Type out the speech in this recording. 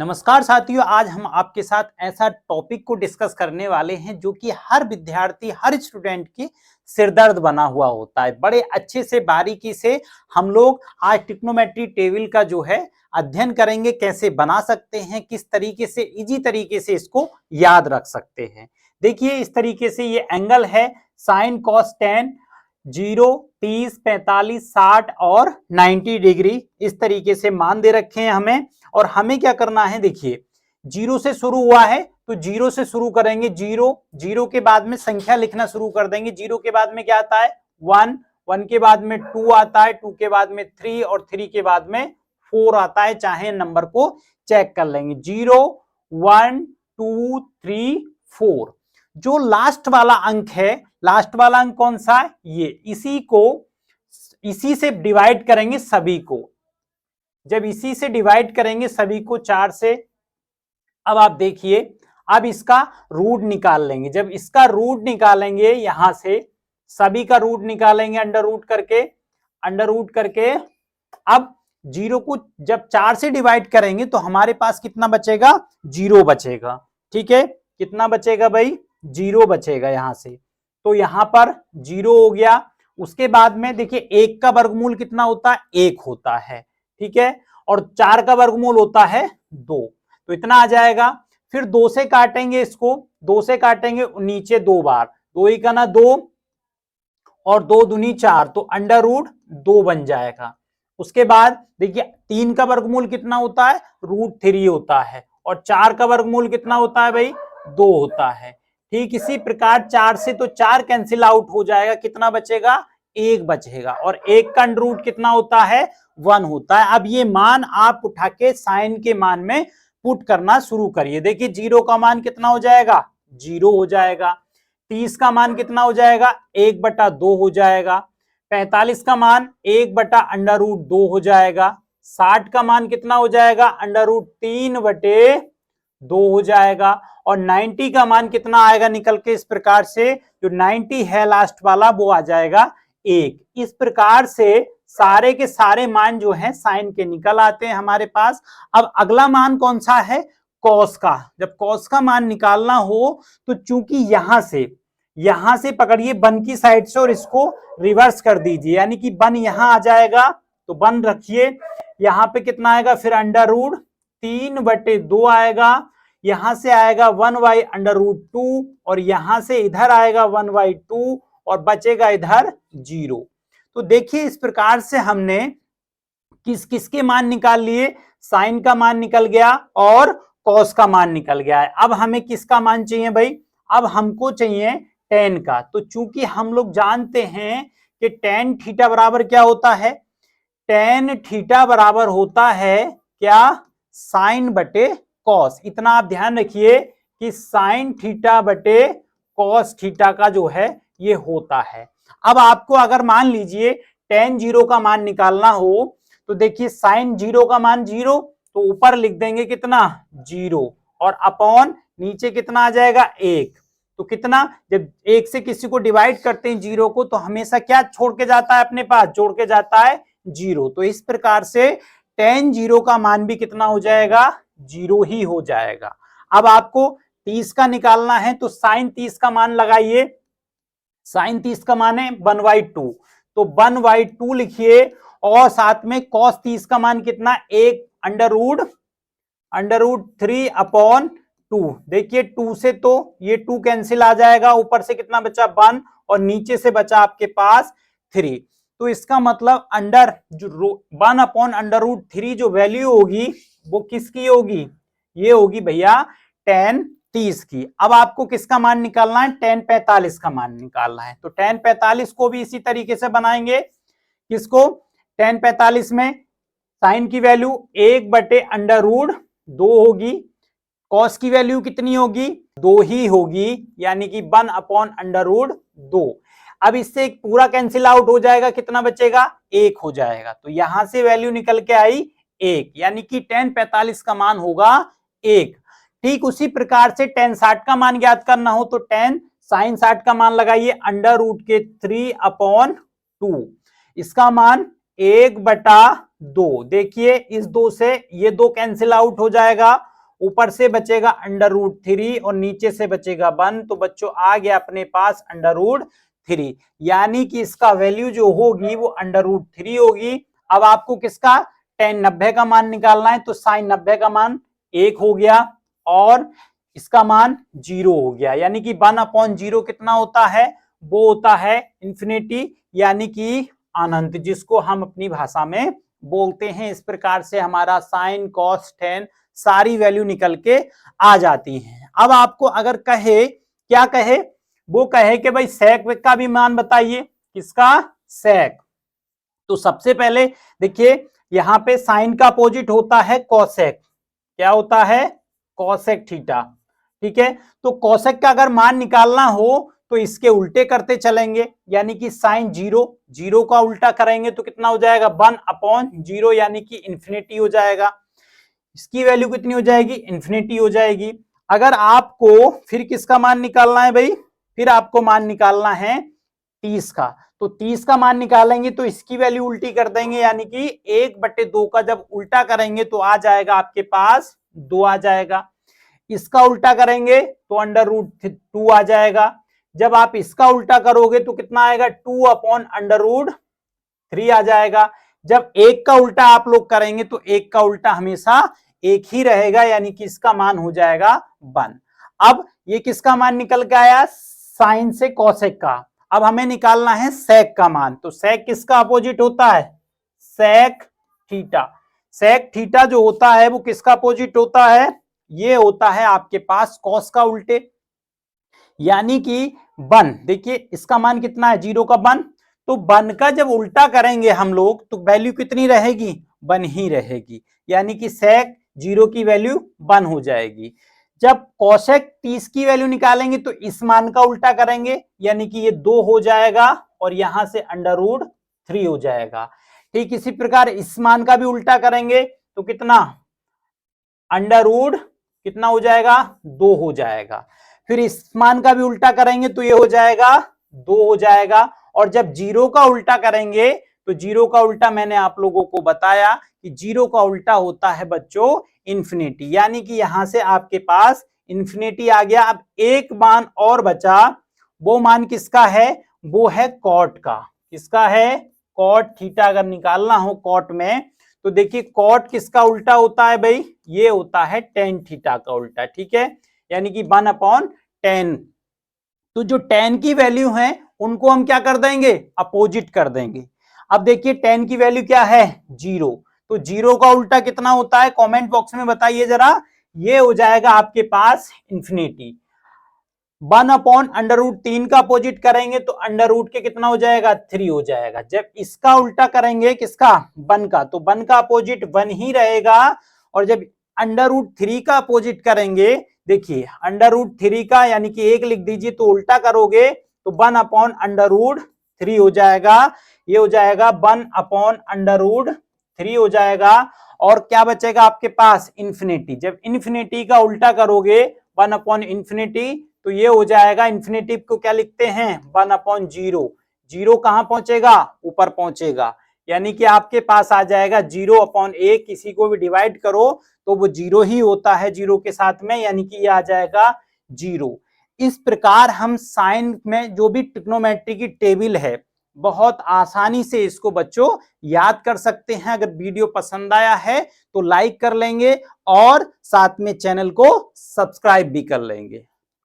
नमस्कार साथियों, आज हम आपके साथ ऐसा टॉपिक को डिस्कस करने वाले हैं जो कि हर विद्यार्थी, हर स्टूडेंट की सिरदर्द बना हुआ होता है। बड़े अच्छे से बारीकी से हम लोग आज ट्रिग्नोमेट्री टेबल का जो है अध्ययन करेंगे, कैसे बना सकते हैं, किस तरीके से इजी तरीके से इसको याद रख सकते हैं। देखिए इस तरीके से ये एंगल है साइन कॉस टेन 0, 30, 45, 60 और 90 डिग्री, इस तरीके से मान दे रखे हैं हमें। और हमें क्या करना है, देखिए 0 से शुरू हुआ है तो 0 से शुरू करेंगे। 0 के बाद में संख्या लिखना शुरू कर देंगे। 0 के बाद में क्या आता है 1, 1 के बाद में 2 आता है, 2 के बाद में 3 और 3 के बाद में 4 आता है। चाहे नंबर को चेक कर लेंगे 0, 1, 2, 3, 4। जो लास्ट वाला अंक है, लास्ट वाला अंक कौन सा है, ये इसी से डिवाइड करेंगे सभी को। जब इसी से डिवाइड करेंगे सभी को 4 से, अब आप देखिए अब इसका रूट निकाल लेंगे। जब इसका रूट निकालेंगे यहां से सभी का रूट निकालेंगे अंडर रूट करके अब 0 को जब 4 से डिवाइड करेंगे तो हमारे पास कितना बचेगा, 0 बचेगा। ठीक है, कितना बचेगा भाई, 0 बचेगा यहां से। तो यहां पर 0 हो गया। उसके बाद में देखिए 1 का वर्गमूल कितना होता है, 1 होता है। ठीक है, और 4 का वर्गमूल होता है 2, तो इतना आ जाएगा। फिर 2 से काटेंगे इसको, 2 से काटेंगे नीचे 2 बार, 2 ही का ना 2 और 2 दूनी 4, तो अंडर रूट 2 बन जाएगा। उसके बाद देखिए 3 का वर्गमूल कितना होता है, √3 होता है। और 4 का वर्गमूल कितना होता है भाई, 2 होता है। ठीक इसी प्रकार 4 से तो 4 कैंसिल आउट हो जाएगा, कितना बचेगा, 1 बचेगा। और 1 का अंडर रूट कितना होता है, 1 होता है। अब ये मान आप उठा के साइन के मान में पुट करना शुरू करिए। देखिए 0 का मान कितना हो जाएगा, 0 हो जाएगा। 30 का मान कितना हो जाएगा, 1/2 हो जाएगा। 45 का मान 1/√2 हो जाएगा। 60 का मान कितना हो जाएगा, √3/2 हो जाएगा। और 90 का मान कितना आएगा निकल के, इस प्रकार से जो 90 है लास्ट वाला वो आ जाएगा 1। इस प्रकार से सारे के सारे मान जो हैं साइन के निकल आते हैं हमारे पास। अब अगला मान कौन सा है, कॉस का। जब कॉस का मान निकालना हो तो चूंकि यहां से पकड़िए वन की साइड से और इसको रिवर्स कर दीजिए, यानी कि वन यहां आ जाएगा तो वन रखिए। यहां पे कितना आएगा फिर √3/2 आएगा। यहां से आएगा 1/√2 और यहां से इधर आएगा 1/2 और बचेगा इधर 0। तो देखिए इस प्रकार से हमने किसके मान निकाल लिए, साइन का मान निकल गया और कॉस का मान निकल गया है। अब हमें किसका मान चाहिए भाई, अब हमको चाहिए टेन का। तो चूंकि हम लोग जानते हैं कि टेन थीटा बराबर क्या होता है, टेन थीटा बराबर होता है क्या, साइन बटे कॉस। इतना आप ध्यान रखिए कि साइन थीटा बटे कॉस थीटा का जो है ये होता है। अब आपको अगर मान लीजिए टेन 0 का मान निकालना हो तो देखिए साइन 0 का मान 0, तो ऊपर लिख देंगे कितना 0 और अपॉन नीचे कितना आ जाएगा 1। तो कितना, जब 1 से किसी को डिवाइड करते हैं 0 को तो हमेशा क्या छोड़ के जाता है अपने पास, जोड़ के जाता है 0। तो इस प्रकार से टेन 0 का मान भी कितना हो जाएगा, 0 ही हो जाएगा। अब आपको 30 का निकालना है तो साइन 30 का मान लगाइए। साइन 30 का मान है 1/2, तो 1/2 लिखिए। और साथ में कॉस 30 का मान कितना, 1/√3/2। देखिए 2 से तो ये 2 कैंसिल आ जाएगा, ऊपर से कितना बचा 1 और नीचे से बचा आपके पास 3। तो इसका मतलब 1/√3 जो वैल्यू होगी वो किसकी होगी, ये होगी भैया टेन 30 की। अब आपको किसका मान निकालना है, टेन 45 का मान निकालना है। तो टेन 45 को भी इसी तरीके से बनाएंगे। किसको, टेन 45 में साइन की वैल्यू 1/√2 होगी, कॉस की वैल्यू कितनी होगी, 2 ही होगी, यानी कि 1/√2। अब इससे एक पूरा कैंसिल आउट हो जाएगा, कितना बचेगा, 1 हो जाएगा। तो यहां से वैल्यू निकल के आई 1, यानी कि टेन 45 का मान होगा 1। ठीक उसी प्रकार से टेन 60 का मान ज्ञात करना हो तो टेन साइन 60 का मान लगाइए √3/2। इसका मान 1/2। देखिए इस 2 से ये 2 कैंसिल आउट हो जाएगा ऊपर से बचेगा √3 और नीचे से बचेगा 1, तो बच्चों आ गया अपने पास √3, यानी कि इसका वैल्यू जो होगी वो √3 होगी। अब आपको किसका tan 90 का मान निकालना है, तो sin 90 का मान 1 हो गया और इसका मान 0 हो गया, यानी कि 1/0 कितना होता है, वो होता है इंफिनिटी, यानी कि अनंत, जिसको हम अपनी भाषा में बोलते हैं। इस प्रकार से हमारा साइन कॉस टेन सारी वैल्यू निकल के आ जाती हैं। अब आपको अगर कहे, क्या कहे, वो कहे कि भाई सेक का भी मान बताइए, किसका, सेक। तो सबसे पहले देखिए यहां पे साइन का अपोजिट होता है कॉसेक, क्या होता है, कॉसेक थीटा, ठीक है। तो कॉसेक का अगर मान निकालना हो तो इसके उल्टे करते चलेंगे, यानी कि साइन 0 का उल्टा करेंगे तो कितना हो जाएगा, 1/0, यानी कि इंफिनिटी हो जाएगा। इसकी वैल्यू कितनी हो जाएगी, इंफिनिटी हो जाएगी। अगर आपको फिर किसका मान निकालना है भाई, फिर आपको मान निकालना है 30 का, तो 30 का मान निकालेंगे तो इसकी वैल्यू उल्टी कर देंगे, यानी कि 1/2 का जब उल्टा करेंगे तो आ जाएगा आपके पास 2 आ जाएगा। इसका उल्टा करेंगे तो √2 आ जाएगा। जब आप इसका उल्टा करोगे तो कितना आएगा, 2/√3 आ जाएगा। जब एक का उल्टा आप लोग करेंगे तो एक का उल्टा हमेशा एक ही रहेगा, यानी कि इसका मान हो जाएगा 1। अब ये किसका मान निकल के आया, साइन से कॉसेक का। अब हमें निकालना है सेक का मान, तो सेक किसका अपोजिट होता है, सेक थीटा। सेक थीटा जो होता है वो किसका अपोजिट होता है, ये होता है आपके पास कॉस का उल्टे, यानी कि 1। देखिए इसका मान कितना है, 0 का 1, तो 1 का जब उल्टा करेंगे हम लोग तो वैल्यू कितनी रहेगी, 1 ही रहेगी, यानी कि सेक 0 की वैल्यू 1 हो जाएगी। जब कोसेक 30 की वैल्यू निकालेंगे तो इस मान का उल्टा करेंगे, यानी कि ये 2 हो जाएगा और यहां से √3 हो जाएगा। ठीक इसी प्रकार इस मान का भी उल्टा करेंगे तो कितना, कितना हो जाएगा, 2 हो जाएगा। फिर इस मान का भी उल्टा करेंगे तो ये हो जाएगा 2 हो जाएगा। और जब 0 का उल्टा करेंगे तो 0 का उल्टा मैंने आप लोगों को बताया कि 0 का उल्टा होता है बच्चों इंफिनिटी, यानी कि यहां से आपके पास इंफिनिटी आ गया। अब एक मान और बचा, वो मान किसका है, वो है कॉट का। किसका है, कॉट थीटा अगर निकालना हो कॉट में तो देखिए कॉट किसका उल्टा होता है भाई, ये होता है टेन थीटा का उल्टा, ठीक है, यानी कि 1/10। तो जो टेन की वैल्यू है उनको हम क्या कर देंगे, अपोजिट कर देंगे। अब देखिए टेन की वैल्यू क्या है, 0, तो 0 का उल्टा कितना होता है, कमेंट बॉक्स में बताइए जरा। ये हो जाएगा आपके पास इंफिनिटी। 1/√3 का अपोजिट करेंगे तो अंडर के कितना हो जाएगा, 3 हो जाएगा। जब इसका उल्टा करेंगे किसका, 1 का, तो 1 का अपोजिट 1 ही रहेगा। और जब √3 का अपोजिट करेंगे, देखिए √3 का यानी कि 1 लिख दीजिए, तो उल्टा करोगे तो 1/√3 हो जाएगा। ये हो जाएगा 1/√3 हो जाएगा। और क्या बचेगा आपके पास, इंफिनिटी। जब इंफिनिटी का उल्टा करोगे 1/∞, तो ये हो जाएगा, इंफिनिटी को क्या लिखते हैं, 1/0। 0 कहां पहुंचेगा, ऊपर पहुंचेगा, यानी कि आपके पास आ जाएगा 0/a। किसी को भी डिवाइड करो तो वो 0 ही होता है 0 के साथ में, यानी कि ये आ जाएगा 0। इस प्रकार हम साइन में जो भी ट्रिग्नोमेट्री की टेबल है बहुत आसानी से इसको बच्चों याद कर सकते हैं। अगर वीडियो पसंद आया है तो लाइक कर लेंगे और साथ में चैनल को सब्सक्राइब भी कर लेंगे।